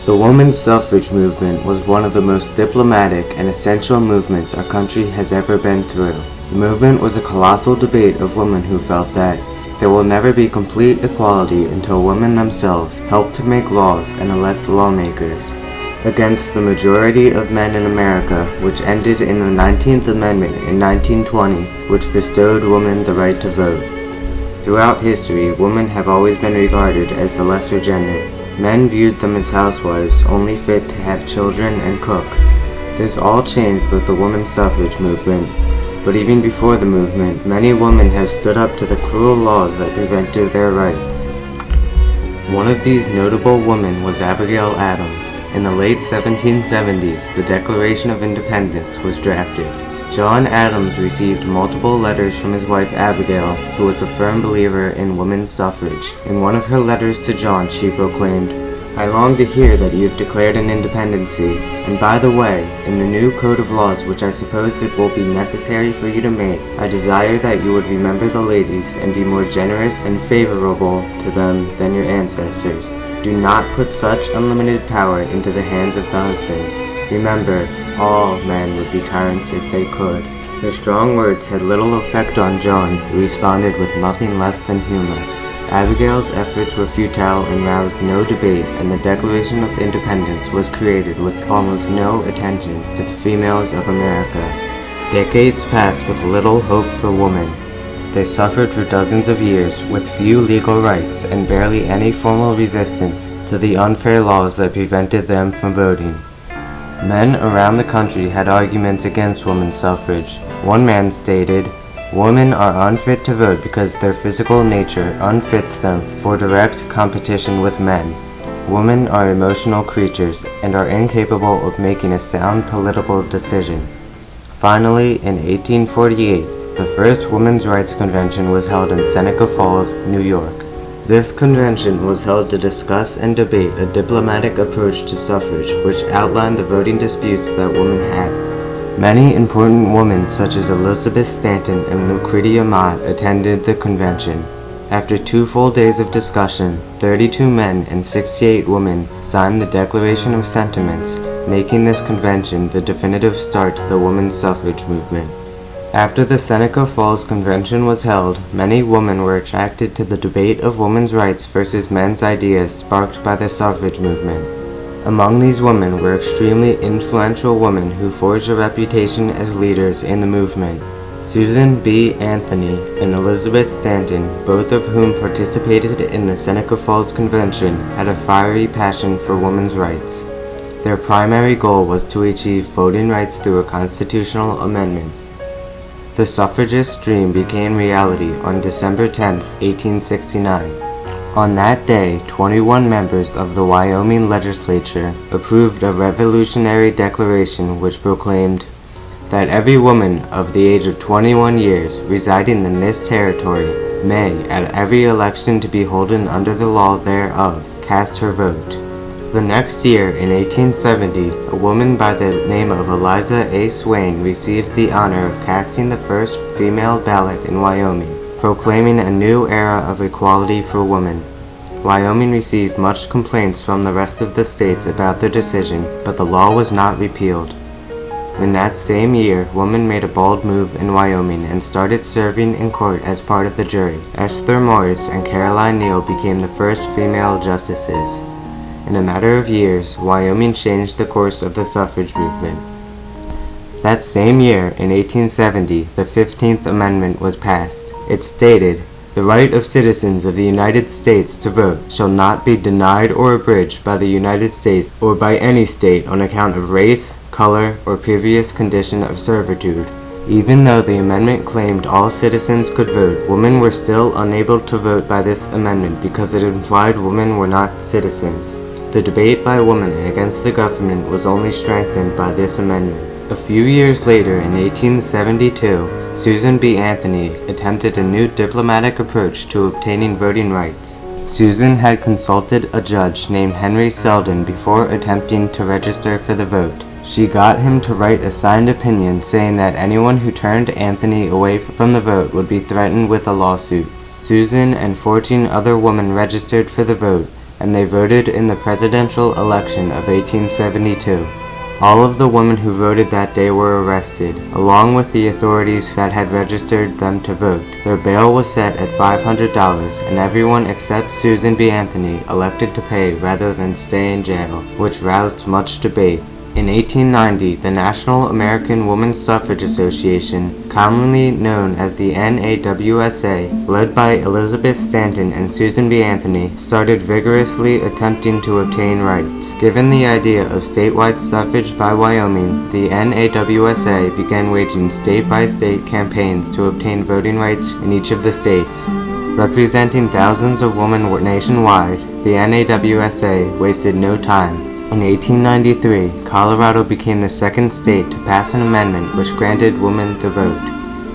The women's suffrage movement was one of the most diplomatic and essential movements our country has ever been through. The movement was a colossal debate of women who felt that there will never be complete equality until women themselves help to make laws and elect lawmakers, against the majority of men in America, which ended in the 19th Amendment in 1920, which bestowed women the right to vote. Throughout history, women have always been regarded as the lesser gender. Men viewed them as housewives, only fit to have children and cook. This all changed with the women's suffrage movement. But even before the movement, many women have stood up to the cruel laws that prevented their rights. One of these notable women was Abigail Adams. In the late 1770s, the Declaration of Independence was drafted. John Adams received multiple letters from his wife Abigail, who was a firm believer in women's suffrage. In one of her letters to John, she proclaimed, "I long to hear that you have declared an independency, and by the way, in the new code of laws which I suppose it will be necessary for you to make, I desire that you would remember the ladies and be more generous and favorable to them than your ancestors. Do not put such unlimited power into the hands of the husbands. Remember, all men would be tyrants if they could." Her strong words had little effect on John, who responded with nothing less than humor. Abigail's efforts were futile and roused no debate, and the Declaration of Independence was created with almost no attention to the females of America. Decades passed with little hope for women. They suffered for dozens of years with few legal rights and barely any formal resistance to the unfair laws that prevented them from voting. Men around the country had arguments against women's suffrage. One man stated, "Women are unfit to vote because their physical nature unfits them for direct competition with men. Women are emotional creatures and are incapable of making a sound political decision." Finally, in 1848, the first Women's Rights Convention was held in Seneca Falls, New York. This convention was held to discuss and debate a diplomatic approach to suffrage, which outlined the voting disputes that women had. Many important women, such as Elizabeth Stanton and Lucretia Mott, attended the convention. After 2 full days of discussion, 32 men and 68 women signed the Declaration of Sentiments, making this convention the definitive start to the women's suffrage movement. After the Seneca Falls Convention was held, many women were attracted to the debate of women's rights versus men's ideas sparked by the suffrage movement. Among these women were extremely influential women who forged a reputation as leaders in the movement. Susan B. Anthony and Elizabeth Stanton, both of whom participated in the Seneca Falls Convention, had a fiery passion for women's rights. Their primary goal was to achieve voting rights through a constitutional amendment. The suffragist dream became reality on December 10, 1869. On that day, 21 members of the Wyoming legislature approved a revolutionary declaration which proclaimed that every woman of the age of 21 years residing in this territory may, at every election to be holden under the law thereof, cast her vote. The next year, in 1870, a woman by the name of Eliza A. Swain received the honor of casting the first female ballot in Wyoming, proclaiming a new era of equality for women. Wyoming received much complaints from the rest of the states about their decision, but the law was not repealed. In that same year, women made a bold move in Wyoming and started serving in court as part of the jury. Esther Morris and Caroline Neal became the first female justices. In a matter of years, Wyoming changed the course of the suffrage movement. That same year, in 1870, the 15th Amendment was passed. It stated, "The right of citizens of the United States to vote shall not be denied or abridged by the United States or by any state on account of race, color, or previous condition of servitude." Even though the amendment claimed all citizens could vote, women were still unable to vote by this amendment because it implied women were not citizens. The debate by women against the government was only strengthened by this amendment. A few years later, in 1872, Susan B. Anthony attempted a new diplomatic approach to obtaining voting rights. Susan had consulted a judge named Henry Selden before attempting to register for the vote. She got him to write a signed opinion saying that anyone who turned Anthony away from the vote would be threatened with a lawsuit. Susan and 14 other women registered for the vote, and they voted in the presidential election of 1872. All of the women who voted that day were arrested, along with the authorities that had registered them to vote. Their bail was set at $500, and everyone except Susan B. Anthony elected to pay rather than stay in jail, which roused much debate. In 1890, the National American Women's Suffrage Association, commonly known as the NAWSA, led by Elizabeth Stanton and Susan B. Anthony, started vigorously attempting to obtain rights. Given the idea of statewide suffrage by Wyoming, the NAWSA began waging state-by-state campaigns to obtain voting rights in each of the states. Representing thousands of women nationwide, the NAWSA wasted no time. In 1893, Colorado became the second state to pass an amendment which granted women the vote.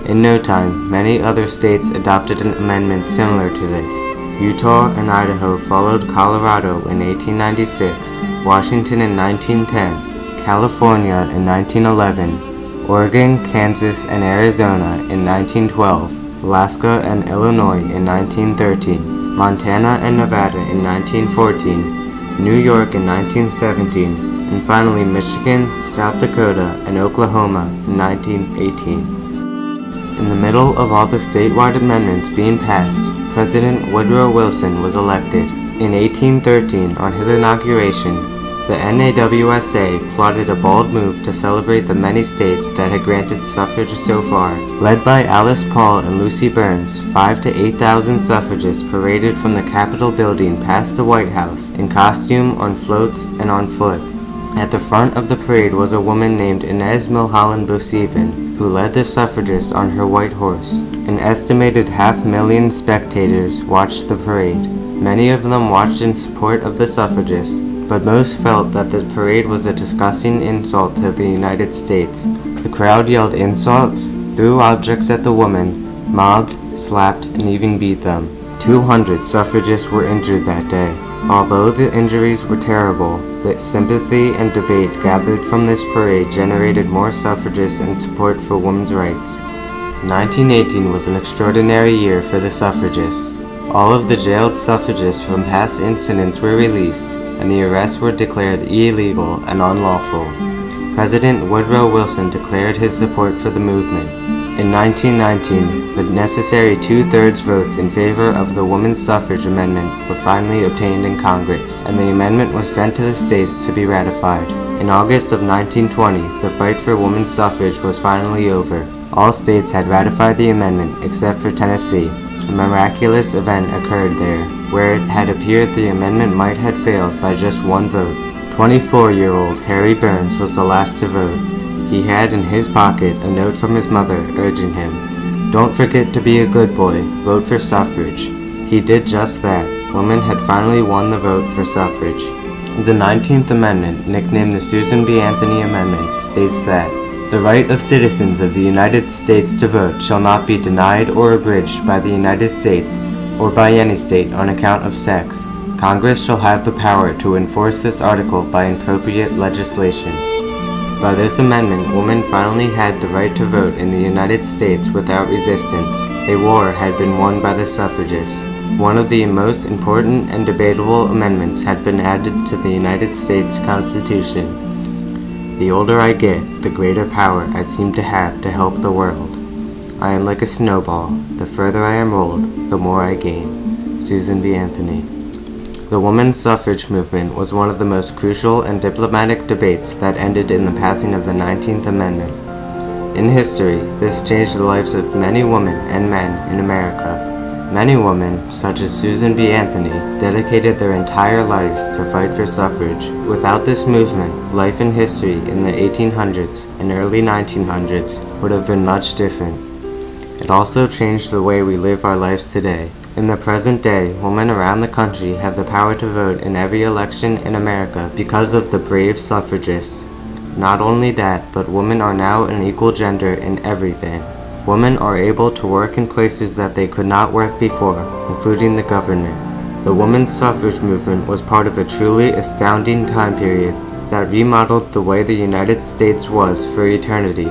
In no time, many other states adopted an amendment similar to this. Utah and Idaho followed Colorado in 1896, Washington in 1910, California in 1911, Oregon, Kansas, and Arizona in 1912, Alaska and Illinois in 1913, Montana and Nevada in 1914, New York in 1917, and finally Michigan, South Dakota, and Oklahoma in 1918. In the middle of all the statewide amendments being passed, President Woodrow Wilson was elected. In 1813, on his inauguration, the NAWSA plotted a bold move to celebrate the many states that had granted suffrage so far. Led by Alice Paul and Lucy Burns, 5,000 to 8,000 suffragists paraded from the Capitol building past the White House, in costume, on floats, and on foot. At the front of the parade was a woman named Inez Milholland Boseven, who led the suffragists on her white horse. An estimated 500,000 spectators watched the parade. Many of them watched in support of the suffragists, but most felt that the parade was a disgusting insult to the United States. The crowd yelled insults, threw objects at the women, mobbed, slapped, and even beat them. 200 suffragists were injured that day. Although the injuries were terrible, the sympathy and debate gathered from this parade generated more suffragists and support for women's rights. 1918 was an extraordinary year for the suffragists. All of the jailed suffragists from past incidents were released, and the arrests were declared illegal and unlawful. President Woodrow Wilson declared his support for the movement. In 1919, the necessary 2/3 votes in favor of the women's suffrage amendment were finally obtained in Congress, and the amendment was sent to the states to be ratified. In August of 1920, the fight for women's suffrage was finally over. All states had ratified the amendment except for Tennessee. A miraculous event occurred there, where it had appeared the amendment might have failed by just one vote. 24-year-old Harry Burns was the last to vote. He had in his pocket a note from his mother urging him, "Don't forget to be a good boy, vote for suffrage." He did just that. Women had finally won the vote for suffrage. The 19th Amendment, nicknamed the Susan B. Anthony Amendment, states that the right of citizens of the United States to vote shall not be denied or abridged by the United States or by any state on account of sex. Congress shall have the power to enforce this article by appropriate legislation. By this amendment, women finally had the right to vote in the United States without resistance. A war had been won by the suffragists. One of the most important and debatable amendments had been added to the United States Constitution. The older I get, the greater power I seem to have to help the world. I am like a snowball. The further I am rolled, the more I gain. Susan B. Anthony. The women's suffrage movement was one of the most crucial and diplomatic debates that ended in the passing of the 19th Amendment. In history, this changed the lives of many women and men in America. Many women, such as Susan B. Anthony, dedicated their entire lives to fight for suffrage. Without this movement, life and history in the 1800s and early 1900s would have been much different. It also changed the way we live our lives today. In the present day, women around the country have the power to vote in every election in America because of the brave suffragists. Not only that, but women are now an equal gender in everything. Women are able to work in places that they could not work before, including the government. The women's suffrage movement was part of a truly astounding time period that remodeled the way the United States was for eternity.